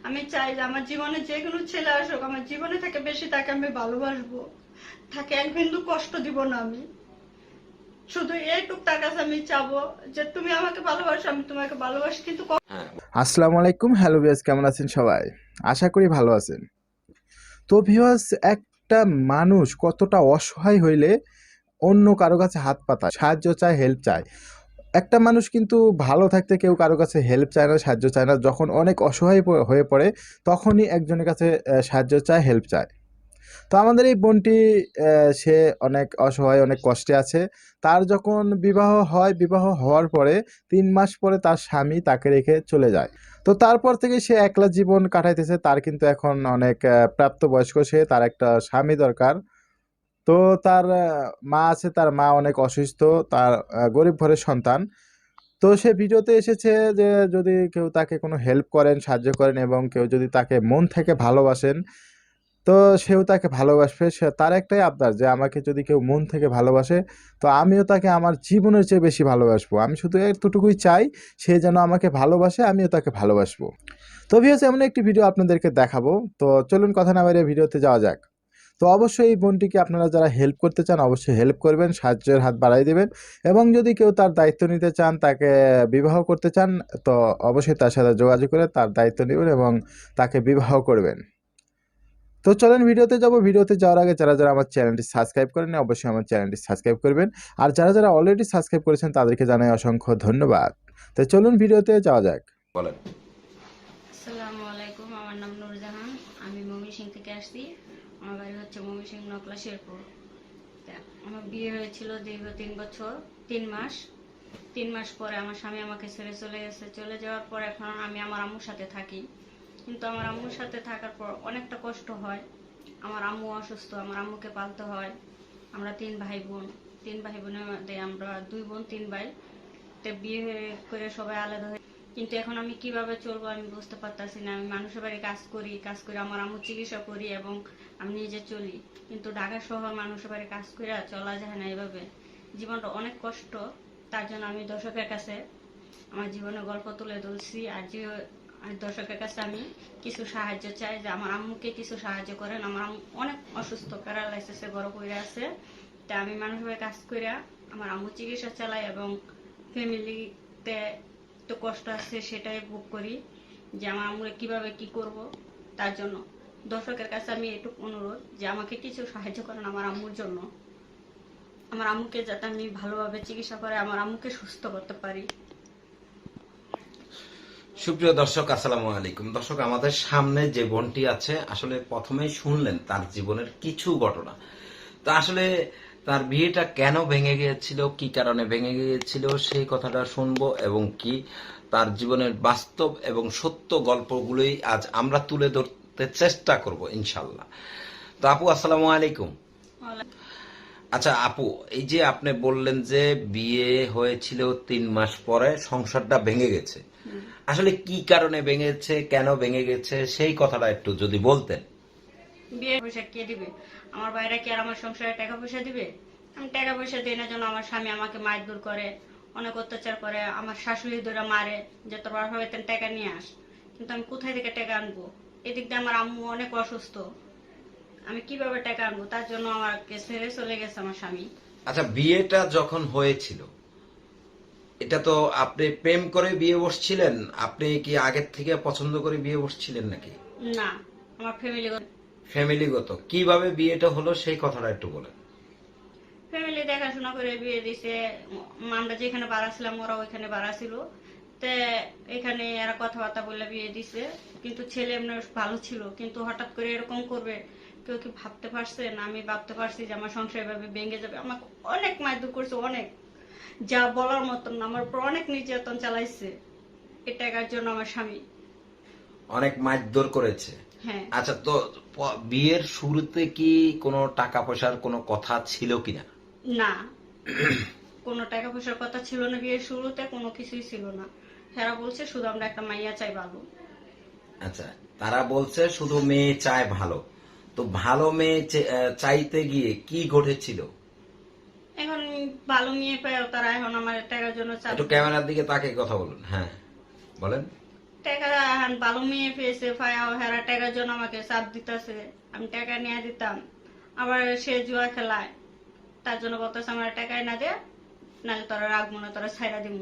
আমি চাই যে আমার জীবনে যে কোনো ছেলে আসুক, আমার জীবনে থেকে বেশি তাকে আমি ভালোবাসবো, তাকে এক বিন্দু কষ্ট দিব না। আমি শুধু এইটুক তার কাছে আমি চাবো যে তুমি আমাকে ভালোবাসো, আমি তোমাকে ভালোবাসি, কিন্তু আসসালামু আলাইকুম, হ্যালো ভিউয়ার্স, কেমন আছেন সবাই? আশা করি ভালো আছেন। তো ভিউয়ার্স, একটা মানুষ কতটা অসহায় হইলে অন্য কারো কাছে হাত পাতায়, সাহায্য চায়, হেল্প চায়। একটা মানুষ কিন্তু ভালো থাকতে কেউ কারো কাছে হেল্প চায় না, সাহায্য চায় না। যখন অনেক অসহায় হয়ে পড়ে তখনই একজনের কাছে সাহায্য চায়, হেল্প চায়। তো আমাদের এই বোনটি সে অনেক অসহায়, অনেক কষ্টে আছে। তার যখন বিবাহ হয়, বিবাহ হওয়ার পরে ৩ মাস পরে তার স্বামী তাকে রেখে চলে যায়। তো তারপর থেকে সে একলা জীবন কাটাইতেছে। তার কিন্তু এখন অনেক প্রাপ্তবয়স্ক সে, তার একটা স্বামী দরকার। তো তার মা আছে, তার মা অনেক অসুস্থ, তার গরিব ঘরের সন্তান। তো সে ভিডিওতে এসেছে যে যদি কেউ তাকে কোনো হেল্প করেন, সাহায্য করেন এবং কেউ যদি তাকে মন থেকে ভালোবাসেন, তো সেও তাকে ভালোবাসবে। তার একটাই আবদার যে আমাকে যদি কেউ মন থেকে ভালোবাসে, তো আমিও তাকে আমার জীবনের চেয়ে বেশি ভালোবাসবো। আমি শুধু এতটুকুই চাই, সে যেন আমাকে ভালোবাসে, আমিও তাকে ভালোবাসবো। তো ভিউয়ার্স, এমন একটি ভিডিও আপনাদেরকে দেখাবো। তো চলুন কথা না বাড়িয়ে ভিডিওতে যাওয়া যাক। তো অবশ্যই এই বোনটিকে আপনারা যারা হেল্প করতে চান অবশ্যই হেল্প করবেন, সাহায্যের হাত বাড়াই দেবেন। এবং যদি কেউ তার দায়িত্ব নিতে চান, তাকে বিবাহ করতে চান, তো অবশ্যই তার সাথে যোগাযোগ করে তার দায়িত্ব নেবেন এবং তাকে বিবাহ করবেন। তো চলেন ভিডিওতে যাব। ভিডিওতে যাওয়ার আগে যারা যারা আমার চ্যানেলটি সাবস্ক্রাইব করেন অবশ্যই আমার চ্যানেলটি সাবস্ক্রাইব করবেন। আর যারা যারা অলরেডি সাবস্ক্রাইব করেছেন তাদেরকে জানাই অসংখ্য ধন্যবাদ। তো চলুন ভিডিওতে যাওয়া যাক। বলেন। আসসালামু আলাইকুম, আমার নাম নূরজাহান, আমি ময়মনসিং থেকে আসছি। আমার বাড়ি হচ্ছে ময়মনসিং নকলা শেরপুর। তা আমার বিয়ে হয়েছিল দীর্ঘ 3 বছর 3 মাস। 3 মাস পরে আমার স্বামী আমাকে ছেড়ে চলে গেছে। চলে যাওয়ার পর এখন আমি আমার আম্মুর সাথে থাকি, কিন্তু আমার আম্মুর সাথে থাকার পর অনেকটা কষ্ট হয়। আমার আম্মু অসুস্থ, আমার আম্মুকে পালতে হয়। আমরা 3 ভাই বোন, 3 ভাই বোনের মধ্যে আমরা 2 বোন 3 ভাই। তো বিয়ে করে সবাই আলাদা হয়ে, কিন্তু এখন আমি কিভাবে চলবো আমি বুঝতে পারতাছি না। আমি মানুষের বাড়ি কাজ করি আমার আম্মুর চিকিৎসা করি এবং আমি নিজে চলি, কিন্তু ঢাকা শহর মানুষের বাড়ি কাজ করে চলা যায় না। এভাবে জীবনটা অনেক কষ্ট। তার জন্য আমি দর্শকের কাছে আমার জীবনের গল্প তুলে ধরছি। আর দর্শকের কাছে আমি কিছু সাহায্য চাই, যে আমার আম্মুকে কিছু সাহায্য করেন। আমার আম্মু অনেক অসুস্থ, প্যারালাইসিসে বড় করে আছে। তা আমি মানুষের বাড়ি কাজ করে আমার আম্মুর চিকিৎসা চালাই এবং ফ্যামিলিতে তো কষ্ট আছে সেটাই ভোগ করি, যে আমার আম্মুরে কিভাবে কি করব। তার জন্য দর্শকের কাছে আমি এটুকু অনুরোধ যে আমাকে কিছু সাহায্য করেন আমার আম্মুর জন্য। আমার আম্মুকে যাতে আমি ভালোভাবে চিকিৎসা করে আমার আম্মুকে সুস্থ করতে পারি। সুপ্রিয় দর্শক, আসসালামু আলাইকুম। দর্শক, আমাদের সামনে যে বোনটি আছে, আসলে প্রথমেই শুনলেন তার জীবনের কিছু ঘটনা। তা আসলে তার বিয়েটা কেন ভেঙে গিয়েছিল, কি কারণে ভেঙে গিয়েছিল, সেই কথাটা শুনবো এবং কি তার জীবনের বাস্তব এবং সত্য গল্পগুলোই আজ আমরা তুলে ধরতে চেষ্টা করব ইনশাল্লাহ। তো আপু, আসসালামু আলাইকুম। আচ্ছা আপু, এই যে আপনি বললেন যে বিয়ে হয়েছিল 3 মাস পরে সংসারটা ভেঙে গেছে, আসলে কি কারণে ভেঙেছে, কেন ভেঙে গেছে, সেই কথাটা একটু যদি বলতেন। বিয়ে পয়সা কে দিবে? আমার ভাইরা কি আর আমার সংসারে টাকা পয়সা দিবে? আমি টাকা পয়সা দিই না জন্য আমার স্বামী আমাকে মারধর করে, অনেক অত্যাচার করে। আমার শাশুড়ি ধরে মারে যে তোর বাবা হইতেন টাকা নিয়ে আস, কিন্তু আমি কোথায় থেকে টাকা আনবো? এদিক দিয়ে আমার আম্মু অনেক অসুস্থ, আমি কিভাবে টাকা আনবো? তার জন্য আমাকে ছেড়ে চলে গেছে আমার স্বামী। আচ্ছা, বিয়েটা যখন হয়েছিল, এটা তো আপনি প্রেম করে বিয়ে বসছিলেন, আপনি কি আগের থেকে পছন্দ করে বিয়ে বসছিলেন নাকি? না, আমার ফ্যামিলি ফ্যামিলিগত কিভাবে বিয়েটা হলো সেই কথাটা একটু বলেন। ফ্যামিলি দেখাশোনা করে বিয়ে দিছে। আমরা যেখানে ভাড়া ছিলাম ওরা ওইখানে ভাড়া ছিল। তে এখানে এরা কথাবার্তা বলে বিয়ে দিছে, কিন্তু ছেলে এমনি ভালো ছিল, কিন্তু হঠাৎ করে এরকম করবে কেউ কি ভাবতে পারছে? না, আমি ভাবতে পারছি যে আমার সংসার এভাবে ভেঙে যাবে। আমাকে অনেক মারধর করছে, অনেক, যা বলার মতন না। আমার উপর অনেক নির্যাতন চালাইছে এই টাকার জন্য আমার স্বামী। অনেক মারধর করেছে? হ্যাঁ। আচ্ছা, তো বিয়ের শুরুতে কি কোনো টাকা পয়সার কোনো কথা ছিল কিনা? না, কোনো টাকা পয়সার কথা ছিল না। বিয়ের শুরুতে কোনো কিছুই ছিল না। হেরা বলছে শুধু আমরা একটা মাইয়া চাই ভালো। আচ্ছা, তারা বলছে শুধু মেয়ে চায় ভালো। তো ভালো মেয়ে চাইতে গিয়ে কি ঘটেছিল? এখন ভালো মেয়ে পেয়েও তারা এখন আমার টাকার জন্য চাপ একটু দিবে। ক্যামেরার দিকে তাকে কথা বলুন। হ্যাঁ, বলেন। টাকা এখন ভালো মেয়ে পেয়েছে ফায়াও হেরা টাকার জন্য আমাকে চাপ দিতেছে, আমি টাকা নিয়ে দিতাম, আবার সে জুয়া খেলায়, তার জন্য বলতেছে আমার টাকাই না দে, নাহলে তোরা রাখবো না, তোরা ছাইরা দিব।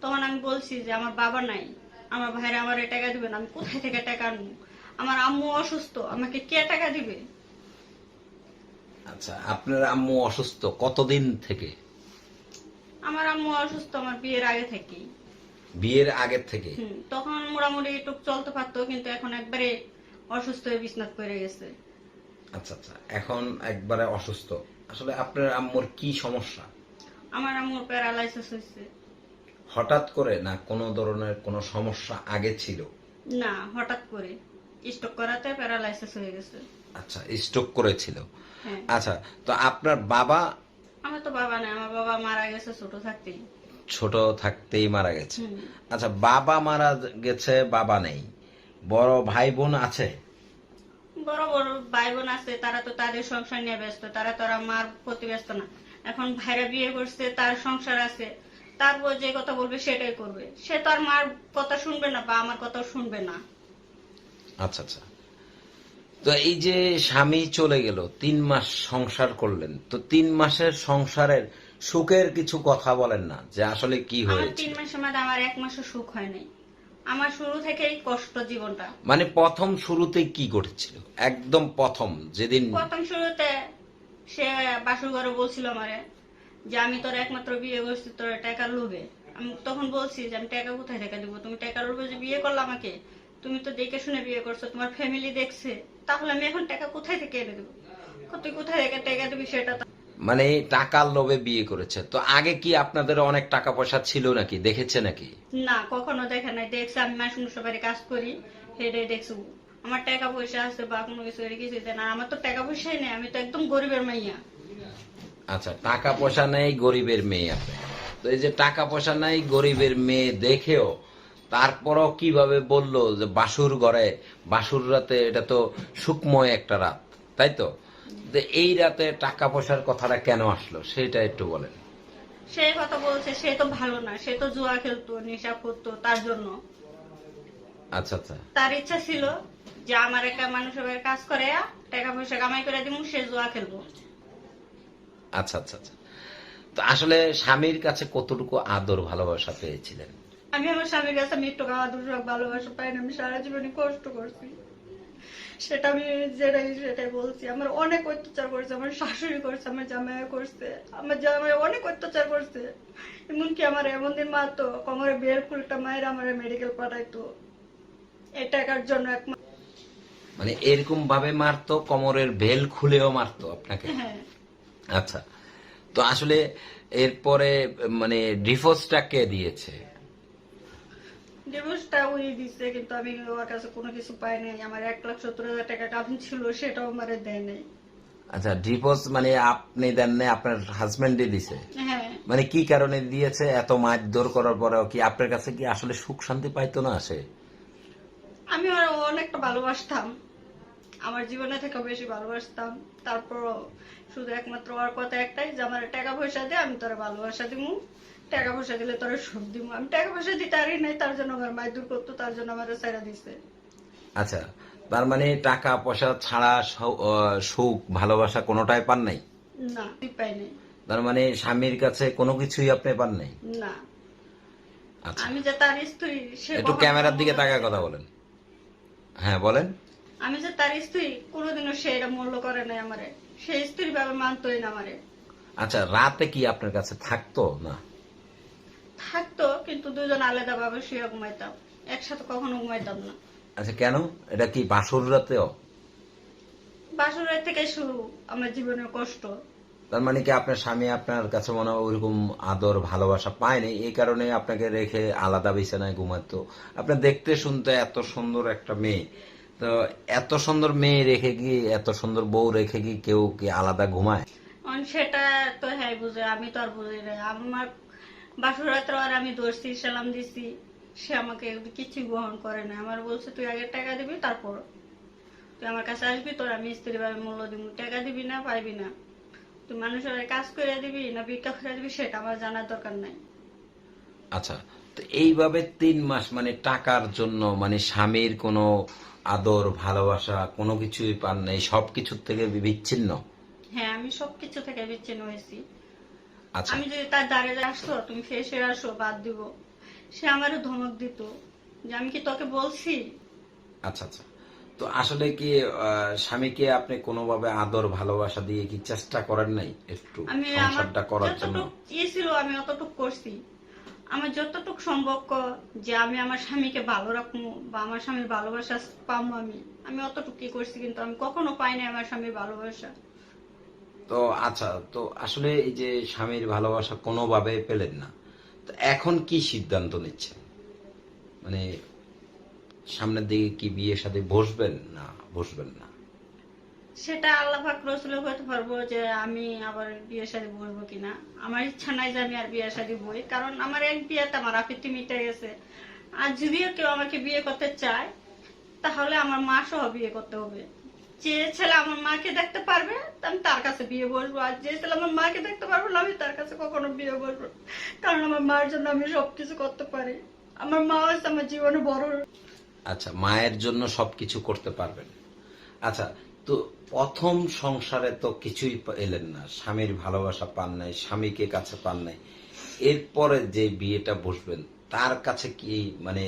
তখন আমি বলছি যে আমার বাবা নাই, আমার ভাইরা আমার টাকা দিবে না, আমি কোথায় থেকে টাকা আনবো, আমার আম্মু অসুস্থ, আমাকে কে টাকা দিবে? আচ্ছা, আপনার আম্মু অসুস্থ কতদিন থেকে? আমার আম্মু অসুস্থ আমার বিয়ের আগে থেকেই। বিয়ের আগের থেকে? তখন মোটামুটি একটু চলতে পারতো, কিন্তু এখন একবারে অসুস্থ হয়ে বিছনাত পড়ে গেছে। আচ্ছা আচ্ছা, এখন একবারে অসুস্থ। আসলে আপনার আম্মুর কি সমস্যা? আমার আম্মুর প্যারালাইসিস হয়েছে। হঠাৎ করে না কোনো ধরনের কোনো সমস্যা আগে ছিল? না, হঠাৎ করে স্ট্রোক করাতে প্যারালাইসিস হয়ে গেছে। আচ্ছা, স্ট্রোক করেছিল। হ্যাঁ। আচ্ছা, তো আপনার বাবা? আমার তো বাবা নাই, আমার বাবা মারা গেছে ছোট থাকতেই। ছোট থাকতেই মারা গেছে। হুম। আচ্ছা, বাবা মারা গেছে, বাবা নেই, বড় ভাই বোন আছে? বড় বড় ভাই বোন আছে, তারা তো তাদের সংসার নিয়ে ব্যস্ত, তারা তো আর মার প্রতি ব্যস্ত না। এখন ভাইরা বিয়ে করছে, তার সংসার আছে, তারপর যে কথা বলবে সেটাই করবে, সে তো আর মার কথা শুনবে না বা আমার কথাও শুনবে না। আচ্ছা আচ্ছা, তো এই যে স্বামী চলে গেল, 3 মাস সংসার করলেন, তো 3 মাসের সংসারের সুখের কিছু কথা বলেন না, যে আসলে কি আমার হয়েছে? 3 মাসের মধ্যে আমার 1 মাসও সুখ হয় নাই। আমার শুরু থেকেই কষ্ট জীবনটা। মানে প্রথম শুরুতে কি ঘটেছিল? একদম প্রথম যেদিন? প্রথম শুরুতে সে বাসুর ঘরে বলছিল আমারে যে আমি তোর একমাত্র বিয়ে করছি তোর টাকার লোভে। আমি তখন বলছি যে আমি টাকা কোথায় থেকে দিব, তুমি টাকার লোভে যে বিয়ে করলে আমাকে, তুমি তো দেখে শুনে বিয়ে করছো, তোমার ফ্যামিলি দেখছে, তাহলে আমি এখন টাকা কোথায় থেকে এনে দেবো? তুই কোথায় থেকে টাকা দিবি সেটা তো। মানে টাকার লোভে বিয়ে করেছে? তো আগে কি আপনাদের অনেক টাকা পয়সা ছিল নাকি, দেখেছে নাকি? না, কখনো দেখে নাই। দেখছে আমি মাসুম সবারই কাজ করি, সেটাই দেখছো। আমার টাকা পয়সা আছে বা কোনো কিছু কিছু দেয় না, আমার তো টাকা পয়সাই নেই, আমি তো একদম গরিবের মাইয়া। আচ্ছা, টাকা পয়সা নেই, গরিবের মেয়ে আপনি। তো এই যে টাকা পয়সা নাই, গরিবের মেয়ে দেখেও তারপরও কিভাবে বললো যে বাসুর ঘরে, বাসুর রাতে, এটা তো সুখময় একটা রাত, তাই তো? তো এই রাতে টাকা পয়সার কথাটা কেন আসলো সেটা একটু বলেন। সে কথা বলছে, সে তো ভালো না, সে তো জুয়া খেলতো, নেশা করতো, তার জন্য আচ্ছা আচ্ছা তার ইচ্ছা ছিল যে আমার একটা মানুষের কাজ করে টাকা পয়সা কামাই করে দিব, সে জুয়া খেলবো। আচ্ছা আচ্ছা আচ্ছা, তো আসলে স্বামীর কাছে কতটুকু আদর ভালোবাসা পেয়েছিলেন? আমি আমার স্বামীর কাছে মৃত্যু খাওয়া দুর্যোগ ভালোবাসা পাই না, আমি সারা জীবনে কষ্ট করছি, সেটা আমি সেটাই বলছি। আমার অনেক অত্যাচার করছে, আমার শাশুড়ি করছে, আমার জামাই করছে, আমার জামাই অনেক অত্যাচার করছে। এমনকি আমার এমন দিন মারতো, কোমরে বের ফুলটা মায়ের আমার মেডিকেল পাঠাইতো এই টাকার জন্য। মানে এরকম ভাবে মারতো, কোমরের বেল খুলেও মারতো আপনাকে? হ্যাঁ। আচ্ছা, তো আসলে এরপরে মানে ডিভোর্সটা কে দিয়েছে? ডিভোর্সটা উনি দিচ্ছে, কিন্তু আমি ওর কাছে কোনো কিছু পাই নাই। আমার 1,70,000 টাকা কাবিন ছিল, সেটাও আমারে দেয় নাই। আচ্ছা, ডিভোর্স মানে আপনি দেন নাই, আপনার হাজবেন্ডই দিছে? হ্যাঁ। মানে কি কারণে দিয়েছে? এত মারধর করার পরেও কি আপনার কাছে কি আসলে সুখ শান্তি পাইতো না সে? আমি ওর অনেকটা ভালোবাসতাম, আমার জীবনে থেকে বেশি ভালোবাসতাম। তারপর শুধু একমাত্র ওর কথা একটাই যে আমার টাকা পয়সা দে, আমি তোর ভালোবাসা দিব, টাকা পয়সা দিলে তোর সুখ দিব। আমি টাকা পয়সা দিতে পারি নাই, তার জন্য আমার মারধর করতো, তার জন্য আমার ছেড়ে দিছে। আচ্ছা, তার মানে টাকা পয়সা ছাড়া সুখ ভালোবাসা কোনোটাই পান নাই? না, পাই নাই। তার মানে স্বামীর কাছে কোনো কিছুই আপনি পান নাই? না। আচ্ছা, আমি যে তার স্ত্রী, সে একটু কখনো ক্যামেরার দিকে মূল্য তাকায় দেয় কথা নাই। বলেন। হ্যাঁ বলেন। আমি যে তার স্ত্রী, কোনোদিনও সে এটা মূল্য করে নাই আমারে, সে স্ত্রী ভাবে মানতোই না আমারে। আচ্ছা, রাতে কি আপনার কাছে থাকতো না? থাকতো, কিন্তু দুজন আলাদা ভাবে শুয়ে ঘুমাইতাম, একসাথে কখনো ঘুমাইতাম না। আচ্ছা, কেন? এটা কি বাসর রাতেও? বাসুরের থেকে শুরু আমার জীবনের কষ্ট। তার মানে কি আপনার স্বামী আপনার কাছে মনে হয় ওইরকম আদর ভালোবাসা পায়নি, এই কারণে আপনাকে রেখে আলাদা বিছানায় ঘুমাতো? আপনি দেখতে শুনতে এত সুন্দর একটা মেয়ে, তো এত সুন্দর মেয়ে রেখে কি, এত সুন্দর বউ রেখে কি কেউ কি আলাদা ঘুমায়? সেটা তো হ্যাঁ বুঝে, আমি তো আর বুঝি না। আমার বাসুরাত্র আর আমি ধরছি, সালাম দিছি, সে আমাকে কিছু গ্রহণ করে না। আমার বলছে তুই আগে টাকা দিবি, তারপর তুই আমার কাছে আসবি, তোর আমি স্ত্রী ভাবে মূল্য দিব। টাকা দিবি না, পাইবি না। তুই মানুষের কাজ করে দিবি না ভিক্ষা করে দিবি, সেটা আমার জানার দরকার নাই। আচ্ছা, তো এইভাবে 3 মাস মানে টাকার জন্য মানে স্বামীর কোনো আদর ভালোবাসা কোনো কিছুই পান নাই, সবকিছুর থেকে বিচ্ছিন্ন। হ্যাঁ, আমি সবকিছু থেকে বিচ্ছিন্ন হয়েছি। আচ্ছা আমি যদি তার দ্বারে আসতো, তুমি ফ্রেশ হয়ে আসো, বাদ দিব, সে আমারও ধমক দিত যে আমি কি তোকে বলছি। আচ্ছা আচ্ছা। তো আসলে কি স্বামীকে আপনি কোনোভাবে আদর ভালোবাসা দিয়ে কি চেষ্টা করেন নাই একটু আমি আমার সংসারটা করার জন্য? যতটুক ইয়ে ছিল আমি অতটুক করছি। আমার যতটুক সম্ভব যে আমি আমার স্বামীকে ভালো রাখবো বা আমার স্বামীর ভালোবাসা পাবো, আমি অতটুকুই করছি, কিন্তু আমি কখনো পাই নাই আমার স্বামীর ভালোবাসা। তো আচ্ছা, তো আসলে এই যে স্বামীর ভালোবাসা কোনোভাবে পেলেন না, তো এখন কি সিদ্ধান্ত নিচ্ছেন? মানে সামনের দিকে কি বিয়ে শাদী বসবেন না বসবেন না? সেটা আল্লাহ পাক রসুল হতে পারবো যে আমি আবার বিয়ে শাদী বলবো কিনা। আমার ইচ্ছা নাই যে আমি আর বিয়ে শাদী বই, কারণ আমার এক বিয়েতে আমার আপত্তি মিটে গেছে। আর যদিও কেউ আমাকে বিয়ে করতে চায়, তাহলে আমার মা সহ বিয়ে করতে হবে। যে ছেলে আমার মাকে দেখতে পারবে আমি তার কাছে বিয়ে বসবো, আর যে ছেলে আমার মাকে দেখতে পারবো না আমি তার কাছে কখনো বিয়ে বসবো। কারণ আমার মার জন্য আমি সবকিছু করতে পারি। আমার মা হচ্ছে আমার জীবনে বড়। আচ্ছা, মায়ের জন্য সবকিছু করতে পারবেন। আচ্ছা, তো প্রথম সংসারে তো কিছুই এলেন না, স্বামীর ভালোবাসা পান নাই, স্বামীকে কাছে পান নাই। এরপরে যে বিয়েটা বসবেন তার কাছে কি মানে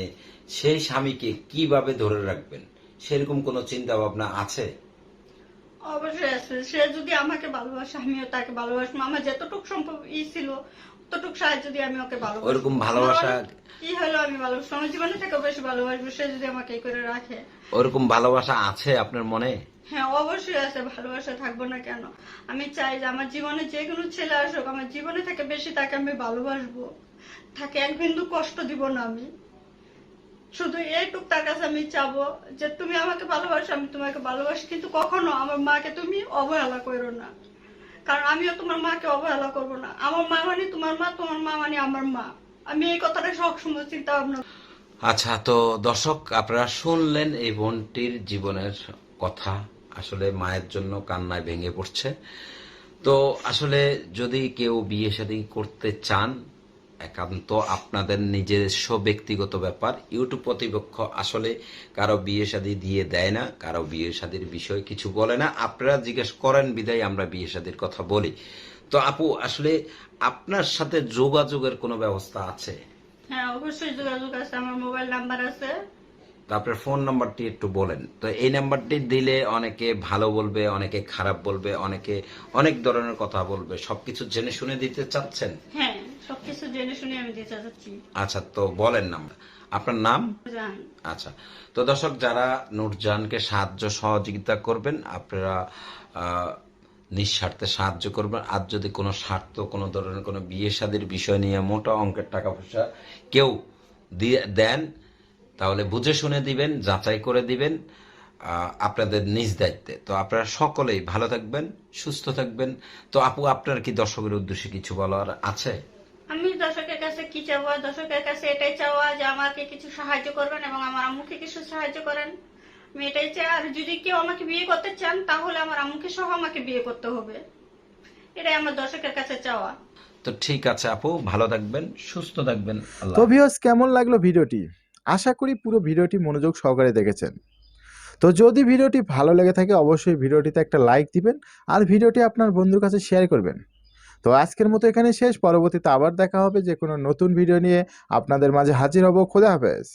সেই স্বামীকে কিভাবে ধরে রাখবেন সেরকম কোনো চিন্তা ভাবনা আছে? অবশ্যই আছে। সে যদি আমাকে ভালোবাসে আমিও তাকে ভালোবাসবো। আমার যতটুকু সম্ভব ছিল ততটুকু সাহায্য যদি আমি ওকে ভালোবাসবো। ওরকম ভালোবাসা কি হলো আমি ভালোবাসবো, আমার জীবনে থেকে বেশি ভালোবাসবো সে যদি আমাকে এই করে রাখে। ওরকম ভালোবাসা আছে আপনার মনে? হ্যাঁ, অবশ্যই আছে, ভালোবাসা থাকবো না কেন। আমি চাই যে আমার জীবনে যে কোনো ছেলে আসুক, আমার জীবনে থেকে বেশি তাকে আমি ভালোবাসবো, তাকে এক বিন্দু কষ্ট দিব না। আমি শুধু এইটুক তার কাছে আমি চাবো যে তুমি আমাকে ভালোবাসো, আমি তোমাকে ভালোবাসি, কিন্তু কখনো আমার মাকে তুমি অবহেলা করো না। কারণ আমিও তোমার মাকে অবহেলা করবো না। আমার মা মানে তোমার মা, তোমার মা মানে আমার মা। আমি এই কথাটা সবসময় চিন্তা ভাবনা। আচ্ছা, তো দর্শক আপনারা শুনলেন এই বোনটির জীবনের কথা। আসলে মায়ের জন্য কান্নায় ভেঙে পড়ছে। তো আসলে যদি কেউ বিয়ে শাদী করতে চান, একান্ত আপনাদের নিজস্ব ব্যক্তিগত ব্যাপার। ইউটিউব কর্তৃপক্ষ আসলে কারো বিয়ে শাদী দিয়ে দেয় না, কারো বিয়ে শাদীর বিষয় কিছু বলে না। আপনারা জিজ্ঞেস করেন বিদায় আমরা বিয়ে শাদীর কথা বলি। তো আপু, আসলে আপনার সাথে যোগাযোগের কোনো ব্যবস্থা আছে? হ্যাঁ, অবশ্যই যোগাযোগ আছে, আমার মোবাইল নাম্বার আছে। তো আপনার ফোন নাম্বারটি একটু বলেন। তো এই নাম্বারটি দিলে অনেকে ভালো বলবে, অনেকে খারাপ বলবে, অনেকে অনেক ধরনের কথা বলবে। সবকিছু জেনে শুনে দিতে চাচ্ছেন? হ্যাঁ, সবকিছু জেনে শুনে আমি দিতে চাচ্ছি। আচ্ছা, তো বলেন নাম্বার। আপনার নাম? জান। আচ্ছা, তো দর্শক যারা নূরজাহানকে সাহায্য সহযোগিতা করবেন, আপনারা নিঃস্বার্থে সাহায্য করবেন। আর যদি কোনো স্বার্থ, কোনো ধরনের কোনো বিয়ে শাদীর বিষয় নিয়ে মোটা অঙ্কের টাকা পয়সা কেউ দিয়ে দেন, তাহলে বুঝে শুনে দিবেন, যাচাই করে দিবেন আপনাদের নিজ দায়িত্বে। তো আপনারা সকলেই ভালো থাকবেন, সুস্থ থাকবেন। তো আপু, আপনার কি দর্শকের উদ্দেশ্যে কিছু বলার আছে? আমি দর্শকের কাছে কি চাবো, দর্শকের কাছে এটাই চাওয়া যে আমাকে কিছু সাহায্য করবেন এবং আমার আম্মুকে কিছু সাহায্য করেন। আমি এটাই চাই। আর যদি কেউ আমাকে বিয়ে করতে চান তাহলে আমার আম্মুকে সহ আমাকে বিয়ে করতে হবে। এটাই আমার দর্শকের কাছে চাওয়া। তো ঠিক আছে আপু, ভালো থাকবেন, সুস্থ থাকবেন। আল্লাহ তো হাফেজ। ভিউয়ার্স, কেমন লাগলো ভিডিওটি? আশা করি পুরো ভিডিওটি মনোযোগ সহকারে দেখেছেন। তো যদি ভিডিওটি ভালো লেগে থাকে অবশ্যই ভিডিওটিতে একটা লাইক দিবেন আর ভিডিওটি আপনার বন্ধুর কাছে শেয়ার করবেন। তো আজকের মতো এখানে শেষ, পরবর্তীতে আবার দেখা হবে যে কোনো নতুন ভিডিও নিয়ে আপনাদের মাঝে হাজির হব। খোদা হাফেজ।